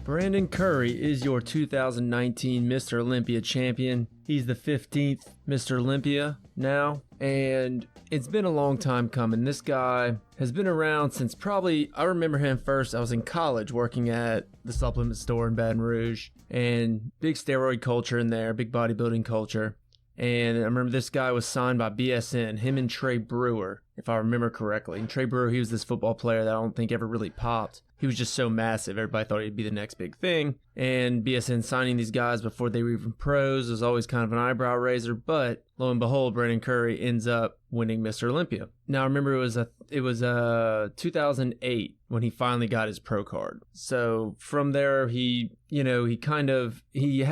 Brandon Curry is your 2019 Mr. Olympia champion. He's the 15th Mr. Olympia now, and it's been a long time coming. This guy has been around since I remember him first. I was in college working at the supplement store in Baton Rouge, and big steroid culture in there, big bodybuilding culture. And I remember this guy was signed by BSN, him and Trey Brewer, if I remember correctly. And Trey Brewer, he was this football player that I don't think ever really popped. He was just so massive. Everybody thought he'd be the next big thing. And BSN signing these guys before they were even pros was always kind of an eyebrow raiser. But lo and behold, Brandon Curry ends up winning Mr. Olympia. Now, I remember it was 2008 when he finally got his pro card. So from there, he had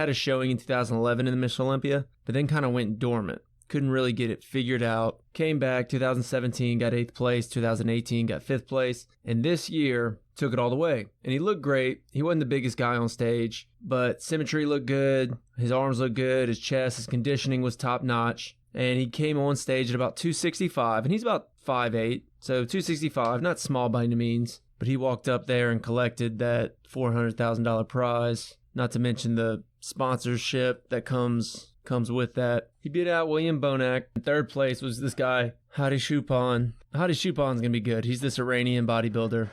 a showing in 2011 in the Mr. Olympia, but then kind of went dormant. Couldn't really get it figured out. Came back 2017, got 8th place. 2018, got 5th place. And this year, took it all the way. And he looked great. He wasn't the biggest guy on stage, but symmetry looked good. His arms looked good. His chest, his conditioning was top notch. And he came on stage at about 265, and he's about 5'8", so 265, not small by any means. But he walked up there and collected that $400,000 prize, not to mention the sponsorship that comes with that. He beat out William Bonac. In 3rd place was this guy, Hadi Choopan. Hadi Choopan's going to be good. He's this Iranian bodybuilder.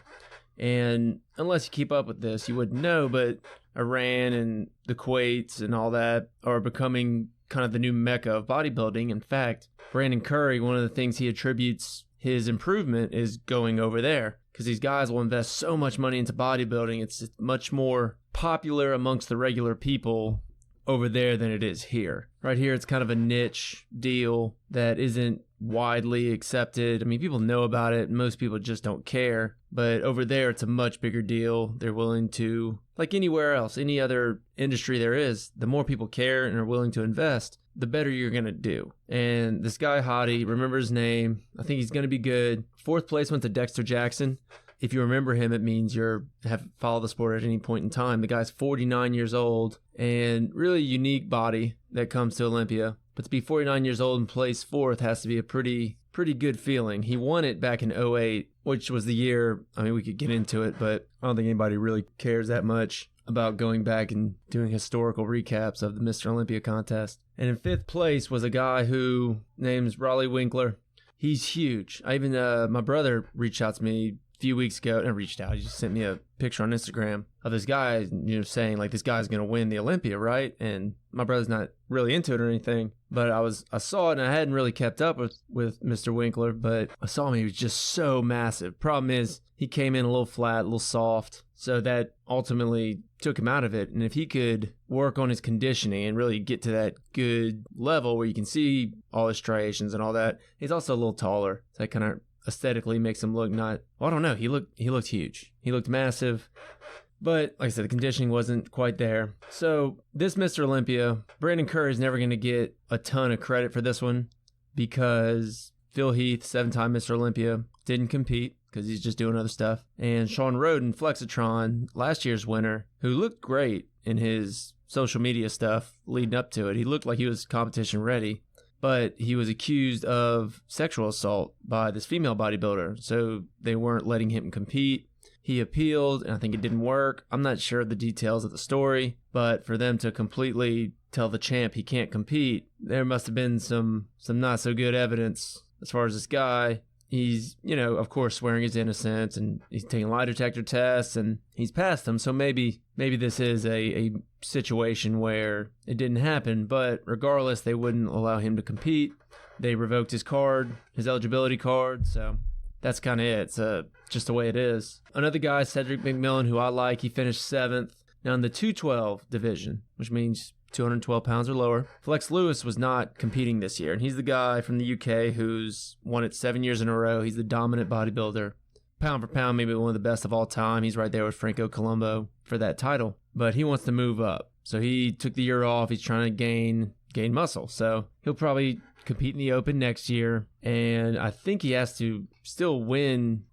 And unless you keep up with this, you wouldn't know, but Iran and the Kuwaits and all that are becoming kind of the new mecca of bodybuilding. In fact, Brandon Curry, one of the things he attributes his improvement is going over there, because these guys will invest so much money into bodybuilding. It's much more popular amongst the regular people over there than it is here. Right here, it's kind of a niche deal that isn't widely accepted. I mean, people know about it. Most people just don't care. But over there, it's a much bigger deal. They're willing to, like anywhere else, any other industry there is, the more people care and are willing to invest, the better you're going to do. And this guy, Hadi, remember his name. I think he's going to be good. 4th place went to Dexter Jackson. If you remember him, it means have followed the sport at any point in time. The guy's 49 years old and really unique body that comes to Olympia. But to be 49 years old and place 4th has to be a pretty good feeling. He won it back in 2008, which was the year, I mean, we could get into it, but I don't think anybody really cares that much about going back and doing historical recaps of the Mr. Olympia contest. And in 5th place was a guy who name's Raleigh Winkler. He's huge. My brother reached out to me few weeks ago, and reached out. He just sent me a picture on Instagram of this guy, saying like, this guy's going to win the Olympia, right? And my brother's not really into it or anything, but I saw it, and I hadn't really kept up with Mr. Winkler, but I saw him. He was just so massive. Problem is, he came in a little flat, a little soft, so that ultimately took him out of it. And if he could work on his conditioning and really get to that good level where you can see all his striations and all that, he's also a little taller, so that kind of aesthetically makes him look I don't know. He looked huge. He looked massive. But like I said, the conditioning wasn't quite there. So this Mr. Olympia, Brandon Curry is never going to get a ton of credit for this one because Phil Heath, 7-time Mr. Olympia, didn't compete because he's just doing other stuff. And Sean Roden, Flexitron, last year's winner, who looked great in his social media stuff leading up to it. He looked like he was competition ready. But he was accused of sexual assault by this female bodybuilder, so they weren't letting him compete. He appealed, and I think it didn't work. I'm not sure of the details of the story, but for them to completely tell the champ he can't compete, there must have been some not so good evidence as far as this guy. He's, of course, swearing his innocence, and he's taking lie detector tests, and he's passed them. So maybe this is a situation where it didn't happen, but regardless, they wouldn't allow him to compete. They revoked his card, his eligibility card, so that's kind of it. It's just the way it is. Another guy, Cedric McMillan, who I like, he finished 7th. Now in the 212 division, which means 212 pounds or lower, Flex Lewis was not competing this year, and he's the guy from the UK who's won it 7 years in a row. He's the dominant bodybuilder. Pound for pound, maybe one of the best of all time. He's right there with Franco Colombo for that title, but he wants to move up. So he took the year off. He's trying to gain muscle. So he'll probably compete in the Open next year, and I think he has to still win.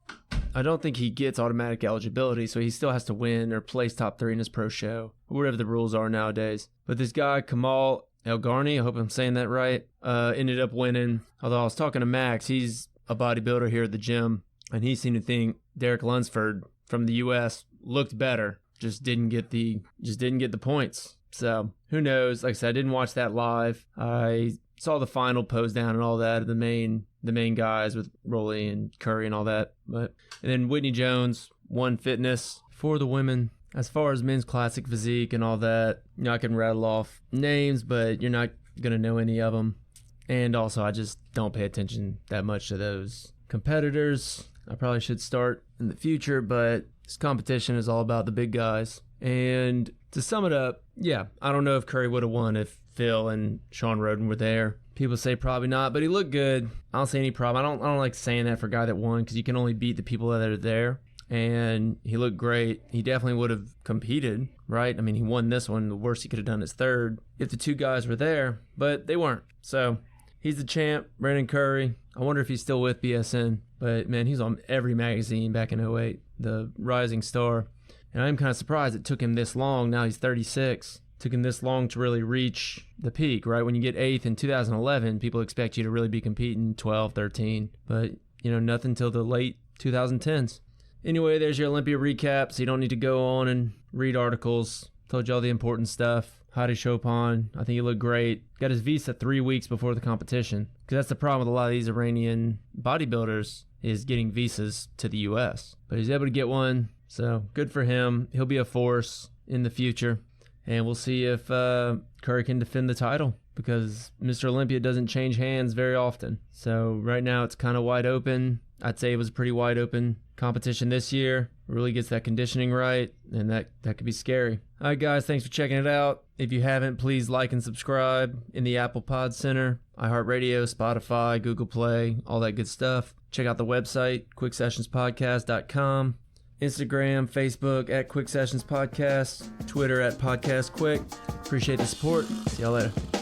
I don't think he gets automatic eligibility, so he still has to win or place top 3 in his pro show, or whatever the rules are nowadays. But this guy, Kamal Elgarni, I hope I'm saying that right, ended up winning. Although I was talking to Max, he's a bodybuilder here at the gym, and he seemed to think Derek Lunsford from the U.S. looked better, just didn't get the points. So who knows? Like I said, I didn't watch that live. I saw the final pose down and all that, the main guys with Rolly and Curry and all that. And then Whitney Jones won fitness for the women. As far as men's classic physique and all that, I can rattle off names, but you're not going to know any of them. And also, I just don't pay attention that much to those competitors. I probably should start in the future, but this competition is all about the big guys. And to sum it up, yeah, I don't know if Curry would have won if Phil and Sean Roden were there. People say probably not, but he looked good. I don't see any problem. I don't like saying that for a guy that won, because you can only beat the people that are there. And he looked great. He definitely would have competed, right? I mean, he won this one. The worst he could have done is third if the two guys were there, but they weren't. So he's the champ, Brandon Curry. I wonder if he's still with BSN. But, man, he's on every magazine back in 2008, the rising star. And I'm kind of surprised it took him this long. Now he's 36. Took him this long to really reach the peak, right? When you get 8th in 2011, people expect you to really be competing 12, 13. But, nothing till the late 2010s. Anyway, there's your Olympia recap, so you don't need to go on and read articles. Told you all the important stuff. Hadi Chopin, I think he looked great. Got his visa 3 weeks before the competition. Because that's the problem with a lot of these Iranian bodybuilders, is getting visas to the U.S. But he's able to get one, so good for him. He'll be a force in the future. And we'll see if Curry can defend the title, because Mr. Olympia doesn't change hands very often. So right now it's kind of wide open. I'd say it was a pretty wide open competition this year. Really gets that conditioning right, and that could be scary. All right, guys, thanks for checking it out. If you haven't, please like and subscribe in the Apple Pod Center, iHeartRadio, Spotify, Google Play, all that good stuff. Check out the website, quicksessionspodcast.com. Instagram, Facebook at Quick Sessions Podcast, Twitter at Podcast Quick. Appreciate the support. See y'all later.